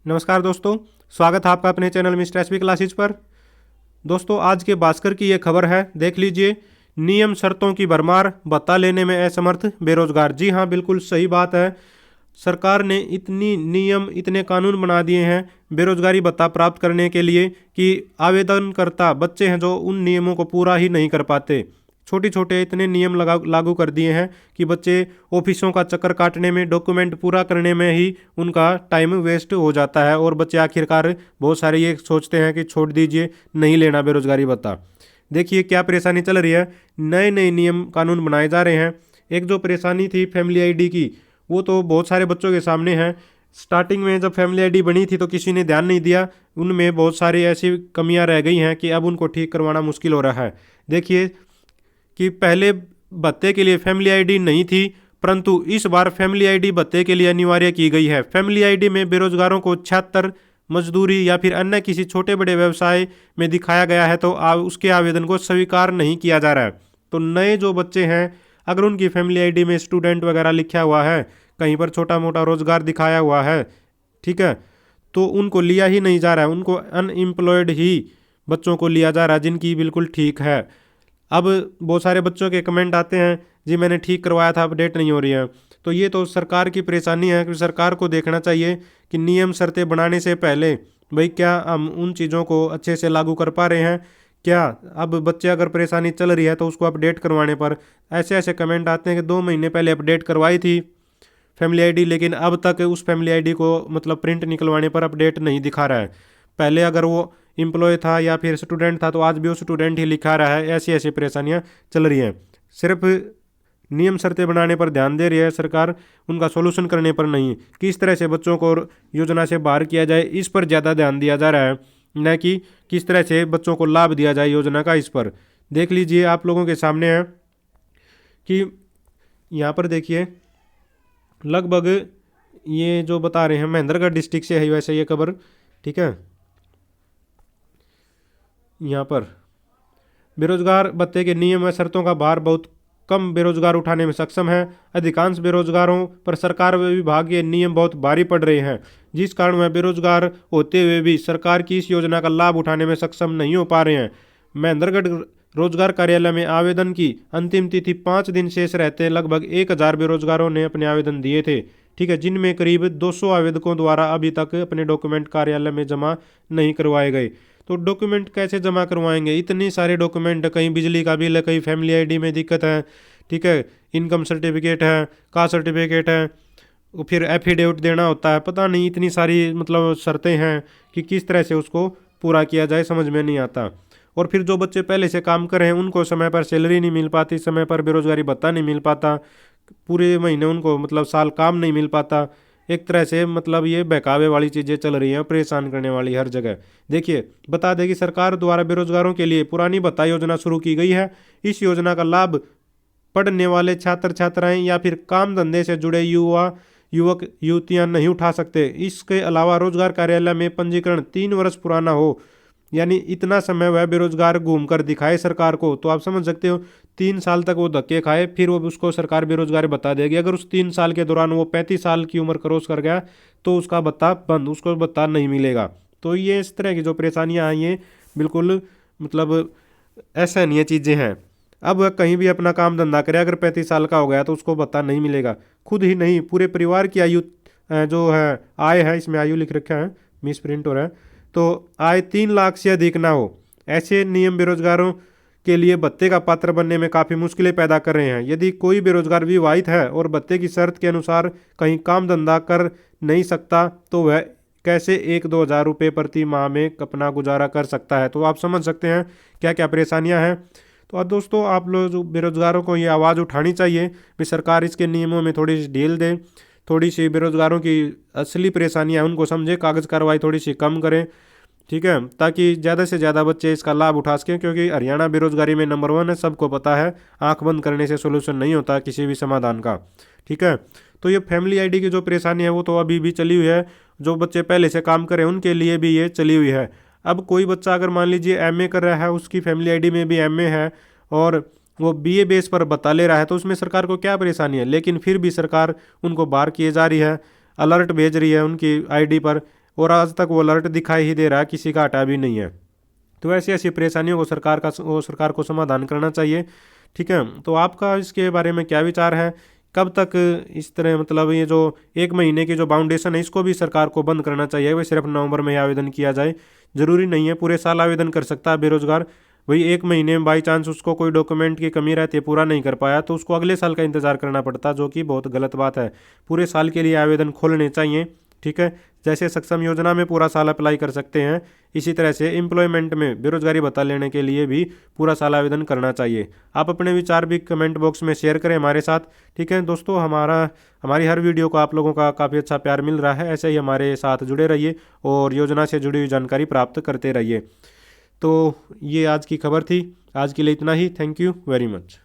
नमस्कार दोस्तों, स्वागत है आपका अपने चैनल मिस्टर एसबी क्लासेज पर। दोस्तों, आज के भास्कर की ये खबर है, देख लीजिए। नियम शर्तों की भरमार, भत्ता लेने में असमर्थ बेरोजगार। जी हाँ, बिल्कुल सही बात है। सरकार ने इतनी नियम, इतने कानून बना दिए हैं बेरोजगारी भत्ता प्राप्त करने के लिए कि आवेदनकर्ता बच्चे हैं जो उन नियमों को पूरा ही नहीं कर पाते। छोटे छोटे इतने नियम लागू कर दिए हैं कि बच्चे ऑफिसों का चक्कर काटने में, डॉक्यूमेंट पूरा करने में ही उनका टाइम वेस्ट हो जाता है और बच्चे आखिरकार बहुत सारे ये सोचते हैं कि छोड़ दीजिए, नहीं लेना बेरोजगारी भत्ता। देखिए क्या परेशानी चल रही है। नए नए नियम कानून बनाए जा रहे हैं। एक जो परेशानी थी फैमिली आईडी की, वो तो बहुत सारे बच्चों के सामने है। स्टार्टिंग में जब फैमिली आईडी बनी थी तो किसी ने ध्यान नहीं दिया। उनमें बहुत सारी ऐसी कमियां रह गई हैं कि अब उनको ठीक करवाना मुश्किल हो रहा है। देखिए कि पहले भत्ते के लिए फैमिली आईडी नहीं थी, परंतु इस बार फैमिली आईडी भत्ते के लिए अनिवार्य की गई है। फैमिली आईडी में बेरोजगारों को छात्र, मजदूरी या फिर अन्य किसी छोटे बड़े व्यवसाय में दिखाया गया है तो उसके आवेदन को स्वीकार नहीं किया जा रहा है। तो नए जो बच्चे हैं, अगर उनकी फैमिली आईडी में स्टूडेंट वगैरह लिखा हुआ है, कहीं पर छोटा मोटा रोजगार दिखाया हुआ है, ठीक है, तो उनको लिया ही नहीं जा रहा है। उनको अनएम्प्लॉयड ही बच्चों को लिया जा रहा है जिनकी बिल्कुल ठीक है। अब बहुत सारे बच्चों के कमेंट आते हैं, जी मैंने ठीक करवाया था, अपडेट नहीं हो रही है। तो ये तो सरकार की परेशानी है कि सरकार को देखना चाहिए कि नियम शर्तें बनाने से पहले भाई क्या हम उन चीज़ों को अच्छे से लागू कर पा रहे हैं क्या। अब बच्चे अगर परेशानी चल रही है तो उसको अपडेट करवाने पर ऐसे ऐसे कमेंट आते हैं कि 2 महीने पहले अपडेट करवाई थी फैमिली आईडी, लेकिन अब तक उस फैमिली आईडी को मतलब प्रिंट निकलवाने पर अपडेट नहीं दिखा रहा है। पहले अगर वो एम्प्लॉय था या फिर स्टूडेंट था तो आज भी वो स्टूडेंट ही लिखा रहा है। ऐसी ऐसी परेशानियां चल रही हैं। सिर्फ नियम शर्तें बनाने पर ध्यान दे रही है सरकार, उनका सोल्यूशन करने पर नहीं। किस तरह से बच्चों को योजना से बाहर किया जाए, इस पर ज़्यादा ध्यान दिया जा रहा है, न कि किस तरह से बच्चों को लाभ दिया जाए योजना का। इस पर देख लीजिए, आप लोगों के सामने है कि यहाँ पर देखिए, लगभग ये जो बता रहे हैं महेंद्रगढ़ डिस्ट्रिक्ट से है वैसे ये खबर, ठीक है। यहाँ पर बेरोजगार भत्ते के नियम व शर्तों का भार बहुत कम बेरोजगार उठाने में सक्षम है। अधिकांश बेरोजगारों पर सरकार व विभाग के नियम बहुत भारी पड़ रहे हैं, जिस कारण वह बेरोजगार होते हुए भी सरकार की इस योजना का लाभ उठाने में सक्षम नहीं हो पा रहे हैं। महेंद्रगढ़ रोजगार कार्यालय में आवेदन की अंतिम तिथि 5 दिन शेष रहते लगभग 1,000 बेरोजगारों ने अपने आवेदन दिए थे, ठीक है, जिनमें करीब 200 आवेदकों द्वारा अभी तक अपने डॉक्यूमेंट कार्यालय में जमा नहीं करवाए गए। तो डॉक्यूमेंट कैसे जमा करवाएंगे, इतने सारे डॉक्यूमेंट, कहीं बिजली का बिल है, कहीं फैमिली आईडी में दिक्कत है, ठीक है, इनकम सर्टिफिकेट है, कास्ट सर्टिफिकेट है, फिर एफिडेविट देना होता है। पता नहीं इतनी सारी मतलब शर्तें हैं कि किस तरह से उसको पूरा किया जाए, समझ में नहीं आता। और फिर जो बच्चे पहले से काम कर रहे हैं उनको समय पर सैलरी नहीं मिल पाती, समय पर बेरोजगारी भत्ता नहीं मिल पाता, पूरे महीने उनको मतलब साल काम नहीं मिल पाता। एक तरह से मतलब ये बहकावे वाली चीज़ें चल रही हैं, परेशान करने वाली हर जगह। देखिए, बता दें कि सरकार द्वारा बेरोजगारों के लिए पुरानी भत्ता योजना शुरू की गई है। इस योजना का लाभ पढ़ने वाले छात्र छात्राएं या फिर काम धंधे से जुड़े युवक युवतियां नहीं उठा सकते। इसके अलावा रोजगार कार्यालय में पंजीकरण 3 वर्ष पुराना हो, यानी इतना समय वह बेरोजगार घूम कर दिखाए सरकार को, तो आप समझ सकते हो 3 साल तक वो धक्के खाए, फिर वो उसको सरकार बेरोजगार भत्ता देगी। अगर उस 3 साल के दौरान वो 35 साल की उम्र क्रॉस कर गया तो उसका भत्ता बंद, उसको भत्ता नहीं मिलेगा। तो ये इस तरह की जो परेशानियां आई हैं, बिल्कुल मतलब ऐसा नहीं है चीज़ें हैं। अब वह कहीं भी अपना काम धंधा करे, अगर 35 साल का हो गया तो उसको भत्ता नहीं मिलेगा। खुद ही नहीं, पूरे परिवार की आयु जो है, आय है, इसमें आयु लिख रखा है, मिस प्रिंट हो रहा है, तो आय 3 लाख से अधिक ना हो। ऐसे नियम बेरोजगारों के लिए भत्ते का पात्र बनने में काफ़ी मुश्किलें पैदा कर रहे हैं। यदि कोई बेरोजगार विवाहित है और भत्ते की शर्त के अनुसार कहीं काम धंधा कर नहीं सकता तो वह कैसे 1-2 हज़ार रुपये प्रति माह में अपना गुजारा कर सकता है। तो आप समझ सकते हैं क्या क्या परेशानियां हैं। तो अब दोस्तों, आप लोग जो बेरोजगारों को ये आवाज़ उठानी चाहिए कि सरकार इसके नियमों में थोड़ी सी ढील दे, थोड़ी सी बेरोजगारों की असली परेशानियां उनको समझे, कागज़ कार्रवाई थोड़ी सी कम करें, ठीक है, ताकि ज़्यादा से ज़्यादा बच्चे इसका लाभ उठा सकें। क्योंकि हरियाणा बेरोजगारी में नंबर 1 है, सबको पता है। आंख बंद करने से सोल्यूशन नहीं होता किसी भी समाधान का, ठीक है। तो ये फैमिली आईडी की जो परेशानी है वो तो अभी भी चली हुई है। जो बच्चे पहले से काम करें उनके लिए भी ये चली हुई है। अब कोई बच्चा अगर मान लीजिए एमए कर रहा है, उसकी फैमिली आईडी में भी एमए है और वो बीए बेस पर बता ले रहा है, तो उसमें सरकार को क्या परेशानी है। लेकिन फिर भी सरकार उनको बाहर किए जा रही है, अलर्ट भेज रही है उनकी आईडी पर, और आज तक वो अलर्ट दिखाई ही दे रहा है, किसी का हटा भी नहीं है। तो ऐसी ऐसी परेशानियों को सरकार को समाधान करना चाहिए। ठीक है, तो आपका इसके बारे में क्या विचार है? कब तक इस तरह मतलब ये जो 1 महीने की जो बाउंडेशन है इसको भी सरकार को बंद करना चाहिए, वही सिर्फ नवंबर में ही आवेदन किया जाए? जरूरी नहीं है, पूरे साल आवेदन कर सकता है बेरोजगार। वही 1 महीने में बाई चांस उसको कोई डॉक्यूमेंट की कमी रहती है, पूरा नहीं कर पाया, तो उसको अगले साल का इंतजार करना पड़ता, जो कि बहुत गलत बात है। पूरे साल के लिए आवेदन खोलने चाहिए। ठीक है, जैसे सक्षम योजना में पूरा साल अप्लाई कर सकते हैं, इसी तरह से एम्प्लॉयमेंट में बेरोजगारी भत्ता लेने के लिए भी पूरा साल आवेदन करना चाहिए। आप अपने विचार भी कमेंट बॉक्स में शेयर करें हमारे साथ। ठीक है दोस्तों, हमारी हर वीडियो को आप लोगों का काफ़ी अच्छा प्यार मिल रहा है, ऐसे ही हमारे साथ जुड़े रहिए और योजना से जुड़ी हुई जानकारी प्राप्त करते रहिए। तो ये आज की खबर थी, आज के लिए इतना ही। Thank you very much.